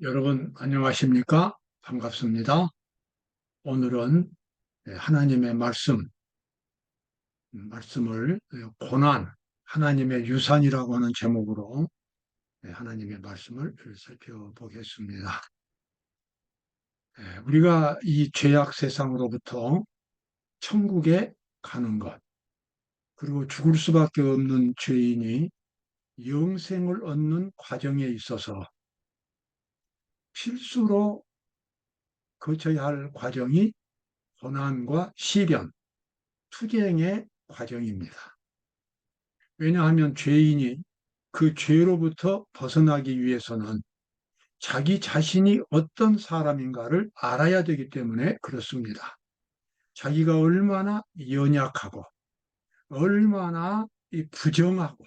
여러분 안녕하십니까? 반갑습니다. 오늘은 하나님의 말씀을 고난, 하나님의 유산이라고 하는 제목으로 하나님의 말씀을 살펴보겠습니다. 우리가 이 죄악 세상으로부터 천국에 가는 것, 그리고 죽을 수밖에 없는 죄인이 영생을 얻는 과정에 있어서 필수로 거쳐야 할 과정이 고난과 시련, 투쟁의 과정입니다. 왜냐하면 죄인이 그 죄로부터 벗어나기 위해서는 자기 자신이 어떤 사람인가를 알아야 되기 때문에 그렇습니다. 자기가 얼마나 연약하고, 얼마나 부정하고,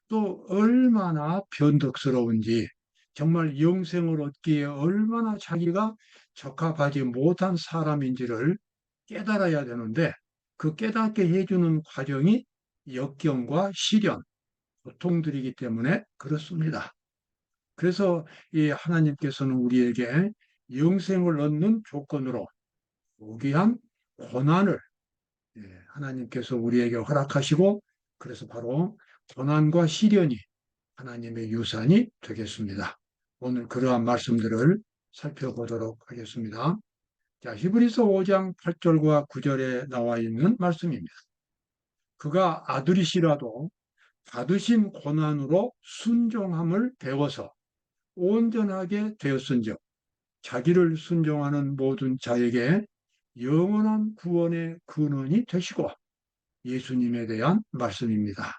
또 얼마나 변덕스러운지, 정말 영생을 얻기에 얼마나 자기가 적합하지 못한 사람인지를 깨달아야 되는데, 그 깨닫게 해주는 과정이 역경과 시련, 고통들이기 때문에 그렇습니다. 그래서 이 하나님께서는 우리에게 영생을 얻는 조건으로 고귀한 고난을 하나님께서 우리에게 허락하시고, 그래서 바로 고난과 시련이 하나님의 유산이 되겠습니다. 오늘 그러한 말씀들을 살펴보도록 하겠습니다. 자, 히브리서 5장 8절과 9절에 나와 있는 말씀입니다. 그가 아들이시라도 받으신 고난으로 순종함을 배워서 온전하게 되었은즉 자기를 순종하는 모든 자에게 영원한 구원의 근원이 되시고, 예수님에 대한 말씀입니다.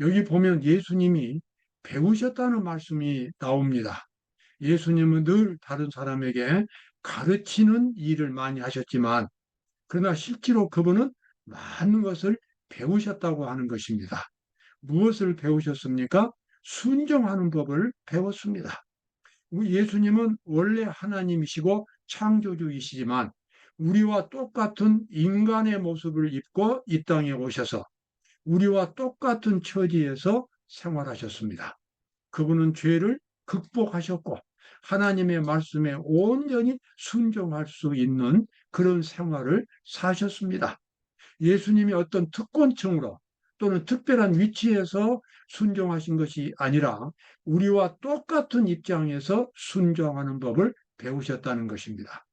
여기 보면 예수님이 배우셨다는 말씀이 나옵니다. 예수님은 늘 다른 사람에게 가르치는 일을 많이 하셨지만, 그러나 실제로 그분은 많은 것을 배우셨다고 하는 것입니다. 무엇을 배우셨습니까? 순종하는 법을 배웠습니다. 예수님은 원래 하나님이시고 창조주이시지만 우리와 똑같은 인간의 모습을 입고 이 땅에 오셔서 우리와 똑같은 처지에서 생활하셨습니다. 그분은 죄를 극복하셨고 하나님의 말씀에 온전히 순종할 수 있는 그런 생활을 사셨습니다. 예수님이 어떤 특권층으로 또는 특별한 위치에서 순종하신 것이 아니라 우리와 똑같은 입장에서 순종하는 법을 배우셨다는 것입니다.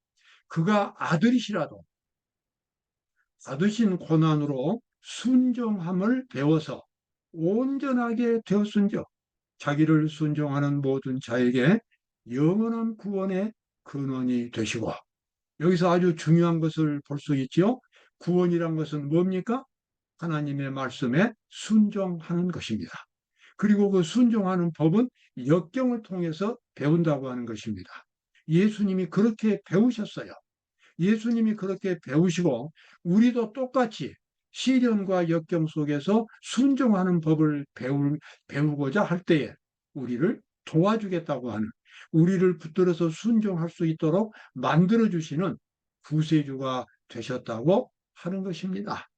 그가 아들이시라도 받으신 고난으로 순종함을 배워서 온전하게 되었은즉 자기를 순종하는 모든 자에게 영원한 구원의 근원이 되시고, 여기서 아주 중요한 것을 볼 수 있지요. 구원이란 것은 뭡니까? 하나님의 말씀에 순종하는 것입니다. 그리고 그 순종하는 법은 역경을 통해서 배운다고 하는 것입니다. 예수님이 그렇게 배우셨어요. 예수님이 그렇게 배우시고 우리도 똑같이 시련과 역경 속에서 순종하는 법을 배우고자 할 때에 우리를 도와주겠다고 하는, 우리를 붙들어서 순종할 수 있도록 만들어주시는 구세주가 되셨다고 하는 것입니다.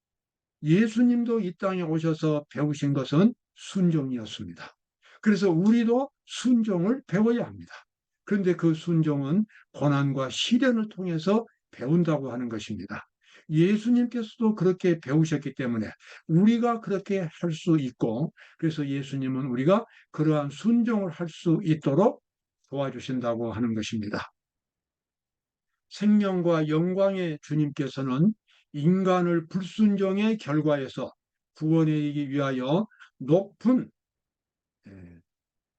예수님도 이 땅에 오셔서 배우신 것은 순종이었습니다. 그래서 우리도 순종을 배워야 합니다. 그런데 그 순종은 고난과 시련을 통해서 배운다고 하는 것입니다. 예수님께서도 그렇게 배우셨기 때문에 우리가 그렇게 할 수 있고, 그래서 예수님은 우리가 그러한 순종을 할 수 있도록 도와주신다고 하는 것입니다. 생명과 영광의 주님께서는 인간을 불순종의 결과에서 구원하기 위하여 높은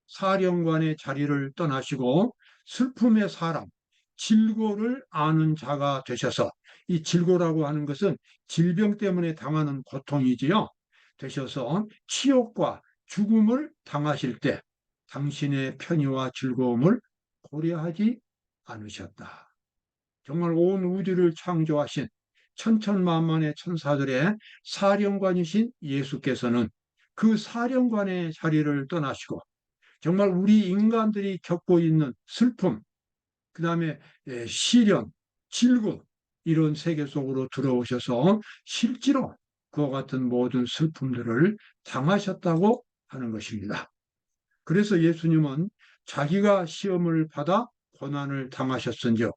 사령관의 자리를 떠나시고 슬픔의 사람, 질고를 아는 자가 되셔서, 이 질고라고 하는 것은 질병 때문에 당하는 고통이지요. 되셔서 치욕과 죽음을 당하실 때 당신의 편의와 즐거움을 고려하지 않으셨다. 정말 온 우주를 창조하신 천천만만의 천사들의 사령관이신 예수께서는 그 사령관의 자리를 떠나시고 정말 우리 인간들이 겪고 있는 슬픔, 그 다음에 시련, 질고 이런 세계 속으로 들어오셔서 실제로 그와 같은 모든 슬픔들을 당하셨다고 하는 것입니다. 그래서 예수님은 자기가 시험을 받아 고난을 당하셨은즉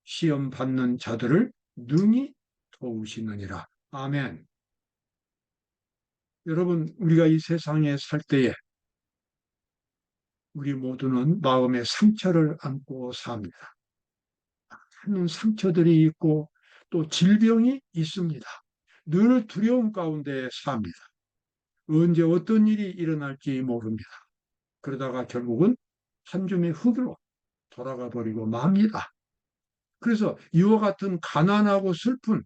시험 받는 자들을 능히 도우시느니라. 아멘. 여러분, 우리가 이 세상에 살 때에 우리 모두는 마음의 상처를 안고 삽니다. 많은 상처들이 있고 또 질병이 있습니다. 늘 두려움 가운데 삽니다. 언제 어떤 일이 일어날지 모릅니다. 그러다가 결국은 한 줌의 흙으로 돌아가 버리고 맙니다. 그래서 이와 같은 가난하고 슬픈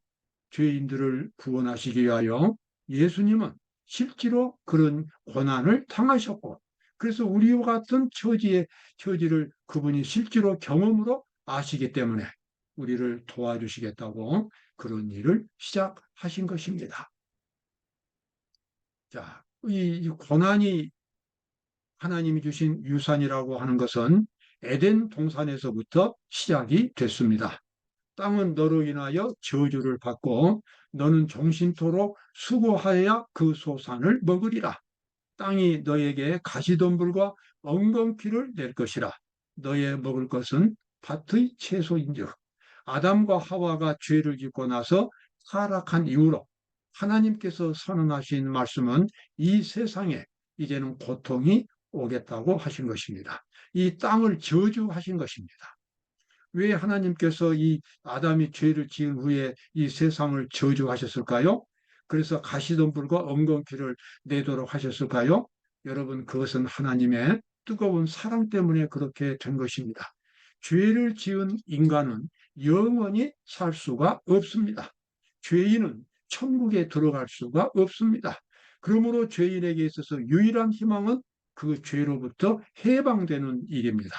죄인들을 구원하시기 위하여 예수님은 실제로 그런 고난을 당하셨고, 그래서 우리와 같은 처지를 그분이 실제로 경험으로 아시기 때문에 우리를 도와주시겠다고 그런 일을 시작하신 것입니다. 자, 이 고난이 하나님이 주신 유산이라고 하는 것은 에덴 동산에서부터 시작이 됐습니다. 땅은 너로 인하여 저주를 받고 너는 종신토록 수고하여야 그 소산을 먹으리라. 땅이 너에게 가시덤불과 엉겅퀴를 낼 것이라. 너의 먹을 것은 밭의 채소인즉 아담과 하와가 죄를 짓고 나서 타락한 이후로 하나님께서 선언하신 말씀은 이 세상에 이제는 고통이 오겠다고 하신 것입니다. 이 땅을 저주하신 것입니다. 왜 하나님께서 이 아담이 죄를 지은 후에 이 세상을 저주하셨을까요? 그래서 가시덤불과 엉겅퀴를 내도록 하셨을까요? 여러분, 그것은 하나님의 뜨거운 사랑 때문에 그렇게 된 것입니다. 죄를 지은 인간은 영원히 살 수가 없습니다. 죄인은 천국에 들어갈 수가 없습니다. 그러므로 죄인에게 있어서 유일한 희망은 그 죄로부터 해방되는 일입니다.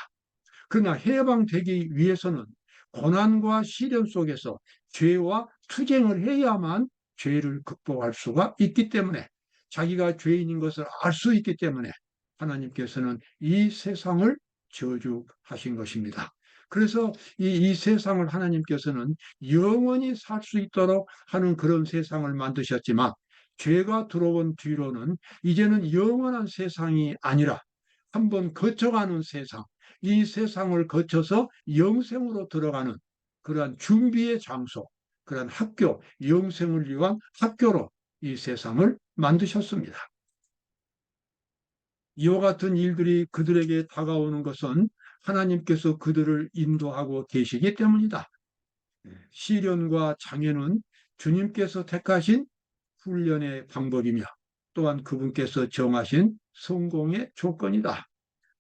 그러나 해방되기 위해서는 고난과 시련 속에서 죄와 투쟁을 해야만 죄를 극복할 수가 있기 때문에, 자기가 죄인인 것을 알 수 있기 때문에 하나님께서는 이 세상을 저주하신 것입니다. 그래서 이 세상을 하나님께서는 영원히 살 수 있도록 하는 그런 세상을 만드셨지만, 죄가 들어온 뒤로는 이제는 영원한 세상이 아니라 한번 거쳐가는 세상, 이 세상을 거쳐서 영생으로 들어가는 그러한 준비의 장소, 그러한 학교, 영생을 위한 학교로 이 세상을 만드셨습니다. 이와 같은 일들이 그들에게 다가오는 것은 하나님께서 그들을 인도하고 계시기 때문이다. 시련과 장애는 주님께서 택하신 훈련의 방법이며 또한 그분께서 정하신 성공의 조건이다.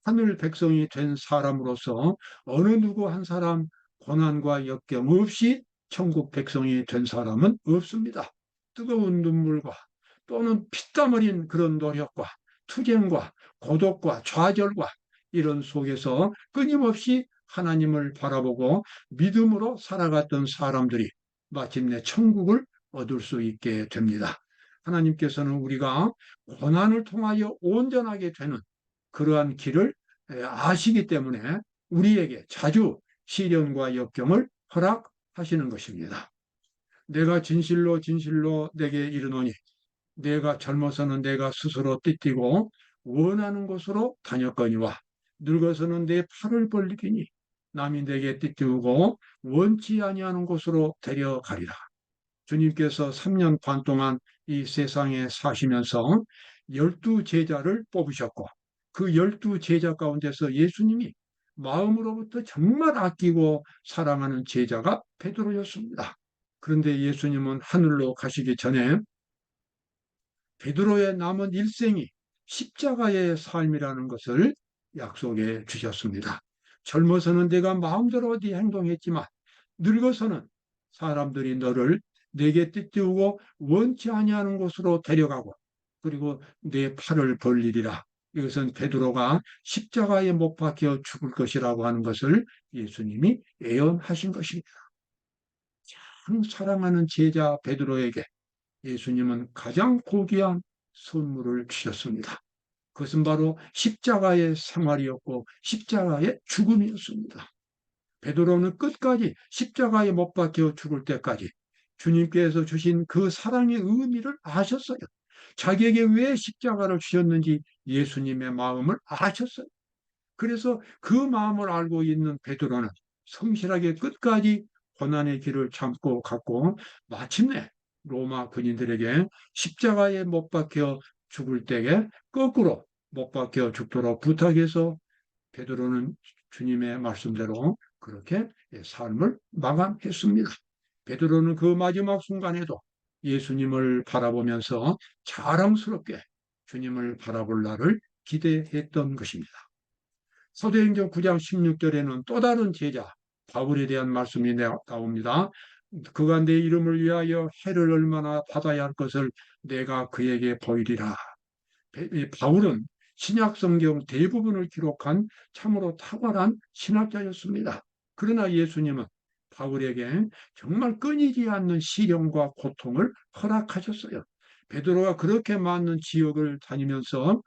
하늘 백성이 된 사람으로서 어느 누구 한 사람 고난과 역경 없이 천국 백성이 된 사람은 없습니다. 뜨거운 눈물과 또는 피땀 흘린 그런 노력과 투쟁과 고독과 좌절과 이런 속에서 끊임없이 하나님을 바라보고 믿음으로 살아갔던 사람들이 마침내 천국을 얻을 수 있게 됩니다. 하나님께서는 우리가 고난을 통하여 온전하게 되는 그러한 길을 아시기 때문에 우리에게 자주 시련과 역경을 허락하시는 것입니다. 내가 진실로 진실로 내게 이르노니 내가 젊어서는 내가 스스로 띠띠고 원하는 곳으로 다녔거니와 늙어서는 내 팔을 벌리기니 남이 내게 띠띠우고 원치 아니하는 곳으로 데려가리라. 주님께서 3년 반 동안 이 세상에 사시면서 12제자를 뽑으셨고 그 12제자 가운데서 예수님이 마음으로부터 정말 아끼고 사랑하는 제자가 베드로였습니다. 그런데 예수님은 하늘로 가시기 전에 베드로의 남은 일생이 십자가의 삶이라는 것을 약속해 주셨습니다. 젊어서는 내가 마음대로 네 행동했지만 늙어서는 사람들이 너를 내게 띠띠우고 원치 아니하는 곳으로 데려가고 그리고 내 팔을 벌리리라. 이것은 베드로가 십자가에 못 박혀 죽을 것이라고 하는 것을 예수님이 예언하신 것입니다. 참 사랑하는 제자 베드로에게 예수님은 가장 고귀한 선물을 주셨습니다. 그것은 바로 십자가의 생활이었고 십자가의 죽음이었습니다. 베드로는 끝까지 십자가에 못 박혀 죽을 때까지 주님께서 주신 그 사랑의 의미를 아셨어요. 자기에게 왜 십자가를 주셨는지 예수님의 마음을 아셨어요. 그래서 그 마음을 알고 있는 베드로는 성실하게 끝까지 고난의 길을 참고 갔고 마침내 로마 군인들에게 십자가에 못 박혀 죽을 때에 거꾸로 못 박혀 죽도록 부탁해서 베드로는 주님의 말씀대로 그렇게 삶을 마감했습니다. 베드로는 그 마지막 순간에도 예수님을 바라보면서 자랑스럽게 주님을 바라볼 날을 기대했던 것입니다. 사도행전 9장 16절에는 또 다른 제자 바울에 대한 말씀이 나옵니다. 그가 내 이름을 위하여 해를 얼마나 받아야 할 것을 내가 그에게 보이리라. 바울은 신약 성경 대부분을 기록한 참으로 탁월한 신학자였습니다. 그러나 예수님은 바울에게 정말 끊이지 않는 시련과 고통을 허락하셨어요. 베드로가 그렇게 많은 지역을 다니면서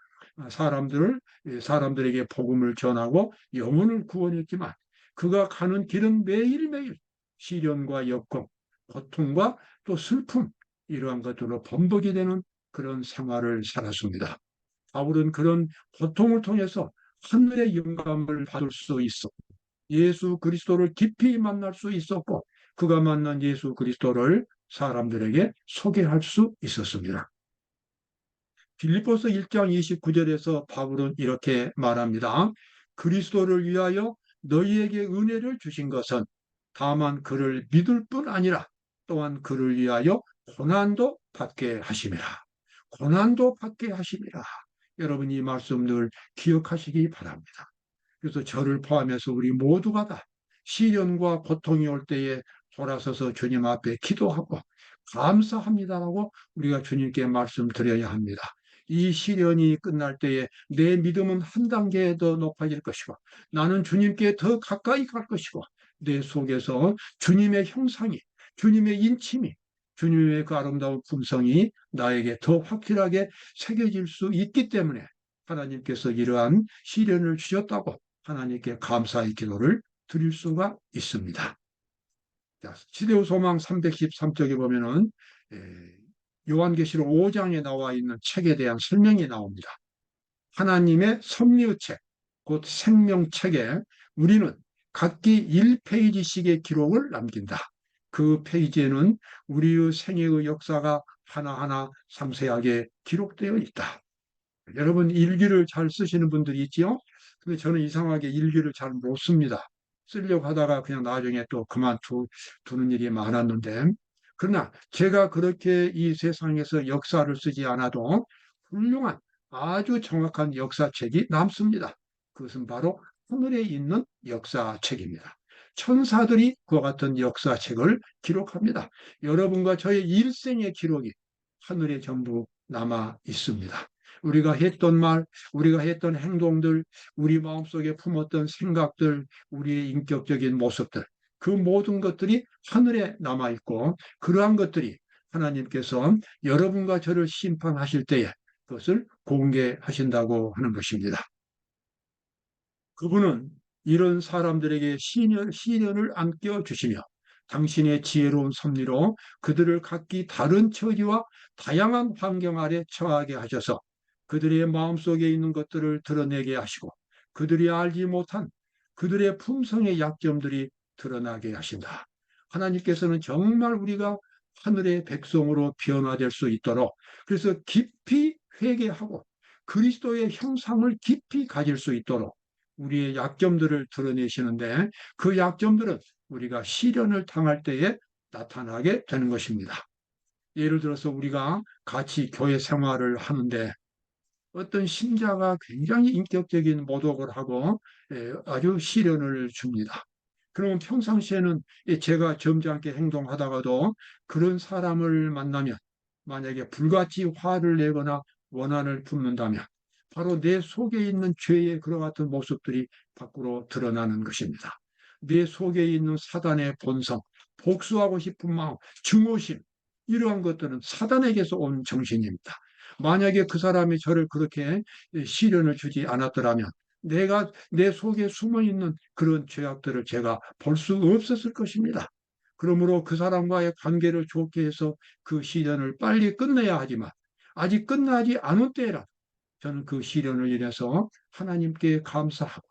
사람들에게 복음을 전하고 영혼을 구원했지만 그가 가는 길은 매일매일 시련과 역경, 고통과 또 슬픔 이러한 것들로 번복이 되는 그런 생활을 살았습니다. 바울은 그런 고통을 통해서 하늘의 영감을 받을 수 있었고 예수 그리스도를 깊이 만날 수 있었고 그가 만난 예수 그리스도를 사람들에게 소개할 수 있었습니다. 빌립보서 1장 29절에서 바울은 이렇게 말합니다. 그리스도를 위하여 너희에게 은혜를 주신 것은 다만 그를 믿을 뿐 아니라 또한 그를 위하여 고난도 받게 하심이라. 고난도 받게 하심이라. 여러분 이 말씀 늘 기억하시기 바랍니다. 그래서 저를 포함해서 우리 모두가 다 시련과 고통이 올 때에 돌아서서 주님 앞에 기도하고 감사합니다라고 우리가 주님께 말씀드려야 합니다. 이 시련이 끝날 때에 내 믿음은 한 단계 더 높아질 것이고 나는 주님께 더 가까이 갈 것이고 내 속에서 주님의 형상이 주님의 인침이 주님의 그 아름다운 품성이 나에게 더 확실하게 새겨질 수 있기 때문에 하나님께서 이러한 시련을 주셨다고 하나님께 감사의 기도를 드릴 수가 있습니다. 시대의 소망 313쪽에 보면은 요한계시록 5장에 나와 있는 책에 대한 설명이 나옵니다. 하나님의 섭리의 책, 곧 생명책에 우리는 각기 1페이지씩의 기록을 남긴다. 그 페이지에는 우리의 생애의 역사가 하나하나 상세하게 기록되어 있다. 여러분 일기를 잘 쓰시는 분들이 있지요? 근데 저는 이상하게 일기를 잘 못 씁니다. 쓰려고 하다가 그냥 나중에 또 그만두는 일이 많았는데 그러나 제가 그렇게 이 세상에서 역사를 쓰지 않아도 훌륭한 아주 정확한 역사책이 남습니다. 그것은 바로 하늘에 있는 역사책입니다. 천사들이 그와 같은 역사책을 기록합니다. 여러분과 저의 일생의 기록이 하늘에 전부 남아 있습니다. 우리가 했던 말, 우리가 했던 행동들, 우리 마음속에 품었던 생각들, 우리의 인격적인 모습들, 그 모든 것들이 하늘에 남아있고 그러한 것들이 하나님께서 여러분과 저를 심판하실 때에 그것을 공개하신다고 하는 것입니다. 그분은 이런 사람들에게 시련을 안겨주시며 당신의 지혜로운 섭리로 그들을 각기 다른 처지와 다양한 환경 아래 처하게 하셔서 그들의 마음속에 있는 것들을 드러내게 하시고 그들이 알지 못한 그들의 품성의 약점들이 드러나게 하신다. 하나님께서는 정말 우리가 하늘의 백성으로 변화될 수 있도록 그래서 깊이 회개하고 그리스도의 형상을 깊이 가질 수 있도록 우리의 약점들을 드러내시는데 그 약점들은 우리가 시련을 당할 때에 나타나게 되는 것입니다. 예를 들어서 우리가 같이 교회 생활을 하는데 어떤 신자가 굉장히 인격적인 모독을 하고 아주 시련을 줍니다. 그러면 평상시에는 제가 점잖게 행동하다가도 그런 사람을 만나면 만약에 불같이 화를 내거나 원한을 품는다면 바로 내 속에 있는 죄의 그와 같은 모습들이 밖으로 드러나는 것입니다. 내 속에 있는 사단의 본성, 복수하고 싶은 마음, 증오심 이러한 것들은 사단에게서 온 정신입니다. 만약에 그 사람이 저를 그렇게 시련을 주지 않았더라면 내가 내 속에 숨어 있는 그런 죄악들을 제가 볼 수 없었을 것입니다. 그러므로 그 사람과의 관계를 좋게 해서 그 시련을 빨리 끝내야 하지만 아직 끝나지 않은 때라 저는 그 시련을 인해서 하나님께 감사하고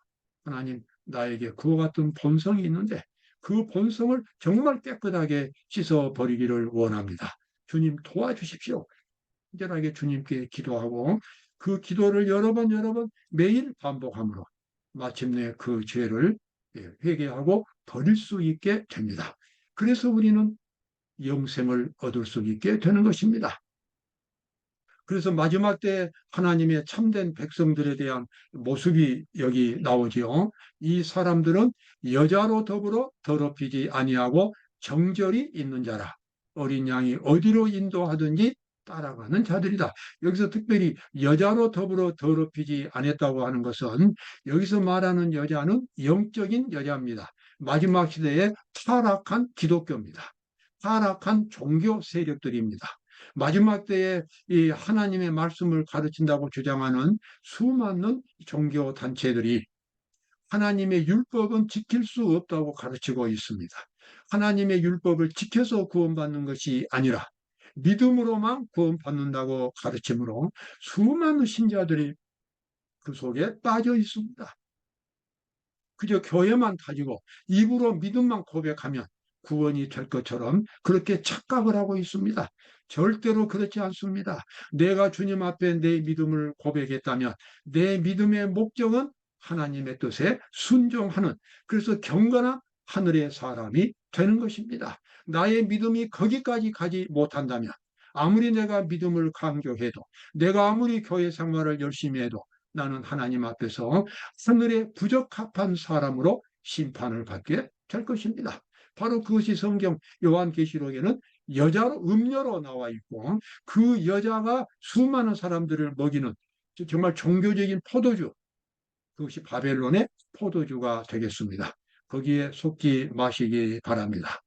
하나님, 나에게 그와 같은 본성이 있는데 그 본성을 정말 깨끗하게 씻어버리기를 원합니다. 주님 도와주십시오. 간절하게 주님께 기도하고 그 기도를 여러 번 매일 반복함으로 마침내 그 죄를 회개하고 버릴 수 있게 됩니다. 그래서 우리는 영생을 얻을 수 있게 되는 것입니다. 그래서 마지막 때 하나님의 참된 백성들에 대한 모습이 여기 나오지요. 이 사람들은 여자로 더불어 더럽히지 아니하고 정절이 있는 자라. 어린 양이 어디로 인도하든지 따라가는 자들이다. 여기서 특별히 여자로 더불어 더럽히지 않았다고 하는 것은 여기서 말하는 여자는 영적인 여자입니다. 마지막 시대에 타락한 기독교입니다. 타락한 종교 세력들입니다. 마지막 때에 이 하나님의 말씀을 가르친다고 주장하는 수많은 종교 단체들이 하나님의 율법은 지킬 수 없다고 가르치고 있습니다. 하나님의 율법을 지켜서 구원받는 것이 아니라 믿음으로만 구원받는다고 가르치므로 수많은 신자들이 그 속에 빠져 있습니다. 그저 교회만 가지고 입으로 믿음만 고백하면 구원이 될 것처럼 그렇게 착각을 하고 있습니다. 절대로 그렇지 않습니다. 내가 주님 앞에 내 믿음을 고백했다면 내 믿음의 목적은 하나님의 뜻에 순종하는, 그래서 경건한 하늘의 사람이 되는 것입니다. 나의 믿음이 거기까지 가지 못한다면 아무리 내가 믿음을 강조해도, 내가 아무리 교회 생활을 열심히 해도 나는 하나님 앞에서 하늘의 부적합한 사람으로 심판을 받게 될 것입니다. 바로 그것이 성경 요한계시록에는 여자로, 음녀로 나와 있고 그 여자가 수많은 사람들을 먹이는 정말 종교적인 포도주, 그것이 바벨론의 포도주가 되겠습니다. 거기에 속지 마시기 바랍니다.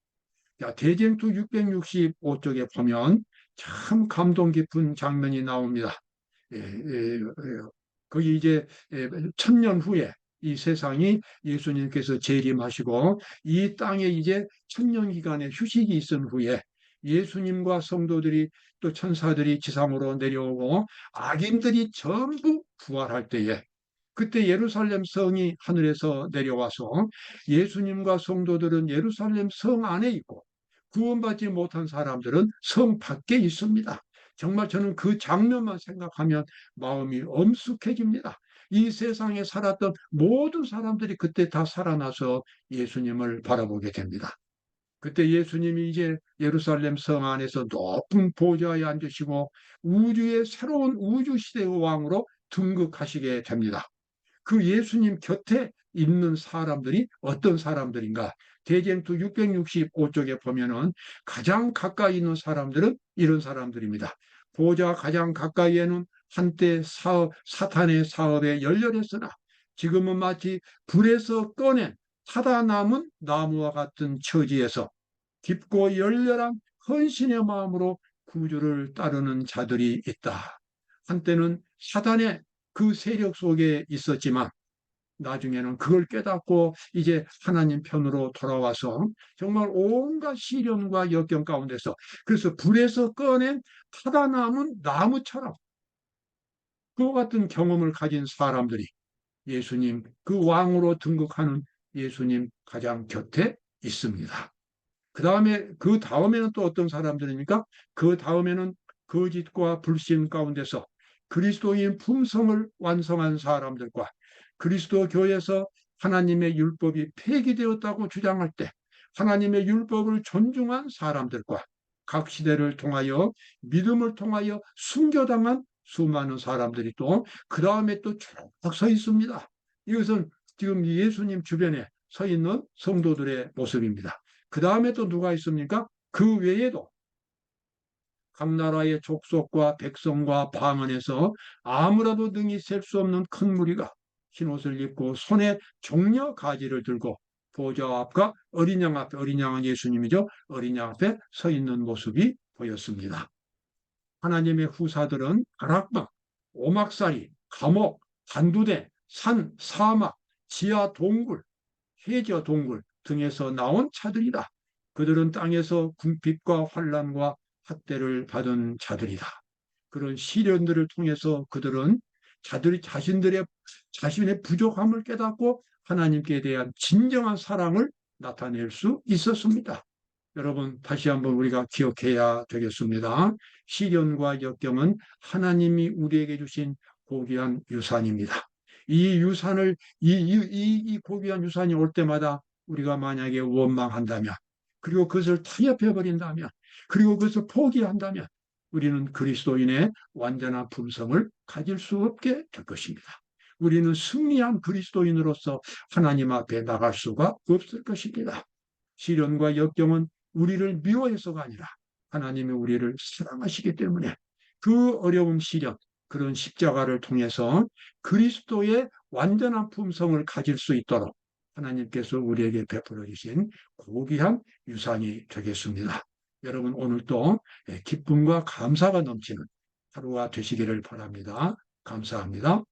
자, 대쟁투 665쪽에 보면 참 감동 깊은 장면이 나옵니다. 예, 예, 거기 이제 1000년 후에 이 세상이 예수님께서 재림하시고 이 땅에 이제 1000년 기간의 휴식이 있은 후에 예수님과 성도들이 또 천사들이 지상으로 내려오고 악인들이 전부 부활할 때에, 그때 예루살렘 성이 하늘에서 내려와서 예수님과 성도들은 예루살렘 성 안에 있고 구원받지 못한 사람들은 성 밖에 있습니다. 정말 저는 그 장면만 생각하면 마음이 엄숙해집니다. 이 세상에 살았던 모든 사람들이 그때 다 살아나서 예수님을 바라보게 됩니다. 그때 예수님이 이제 예루살렘 성 안에서 높은 보좌에 앉으시고 우주의 새로운 우주 시대의 왕으로 등극하시게 됩니다. 그 예수님 곁에 있는 사람들이 어떤 사람들인가? 대쟁투 665쪽에 보면은 가장 가까이 있는 사람들은 이런 사람들입니다. 보좌 가장 가까이에는 한때 사탄의 사업에 열렬했으나 지금은 마치 불에서 꺼낸 타다 남은 나무와 같은 처지에서 깊고 열렬한 헌신의 마음으로 구주를 따르는 자들이 있다. 한때는 사단의 그 세력 속에 있었지만 나중에는 그걸 깨닫고 이제 하나님 편으로 돌아와서 정말 온갖 시련과 역경 가운데서, 그래서 불에서 꺼낸 타다 남은 나무처럼 그와 같은 경험을 가진 사람들이 예수님, 그 왕으로 등극하는 예수님 가장 곁에 있습니다. 그 다음에는 또 어떤 사람들입니까? 그 다음에는 거짓과 불신 가운데서 그리스도인 품성을 완성한 사람들과 그리스도 교회에서 하나님의 율법이 폐기되었다고 주장할 때 하나님의 율법을 존중한 사람들과 각 시대를 통하여 믿음을 통하여 순교당한 수많은 사람들이 또 그 다음에 또 쭉 서 있습니다. 이것은 지금 예수님 주변에 서 있는 성도들의 모습입니다. 그 다음에 또 누가 있습니까? 그 외에도 각 나라의 족속과 백성과 방언에서 아무라도 능히 셀 수 없는 큰 무리가 흰옷을 입고 손에 종려 가지를 들고 보좌 앞과 어린 양 앞에, 어린 양은 예수님이죠. 어린 양 앞에 서 있는 모습이 보였습니다. 하나님의 후사들은 가락방, 오막살이, 감옥, 단두대, 산, 사막, 지하 동굴, 해저 동굴 등에서 나온 자들이다. 그들은 땅에서 궁핍과 환란과 학대를 받은 자들이다. 그런 시련들을 통해서 그들은 자신의 부족함을 깨닫고 하나님께 대한 진정한 사랑을 나타낼 수 있었습니다. 여러분, 다시 한번 우리가 기억해야 되겠습니다. 시련과 역경은 하나님이 우리에게 주신 고귀한 유산입니다. 이 유산을, 이 고귀한 유산이 올 때마다 우리가 만약에 원망한다면, 그리고 그것을 타협해버린다면, 그리고 그것을 포기한다면, 우리는 그리스도인의 완전한 품성을 가질 수 없게 될 것입니다. 우리는 승리한 그리스도인으로서 하나님 앞에 나갈 수가 없을 것입니다. 시련과 역경은 우리를 미워해서가 아니라 하나님이 우리를 사랑하시기 때문에 그 어려운 시련, 그런 십자가를 통해서 그리스도의 완전한 품성을 가질 수 있도록 하나님께서 우리에게 베풀어 주신 고귀한 유산이 되겠습니다. 여러분, 오늘도 기쁨과 감사가 넘치는 하루가 되시기를 바랍니다. 감사합니다.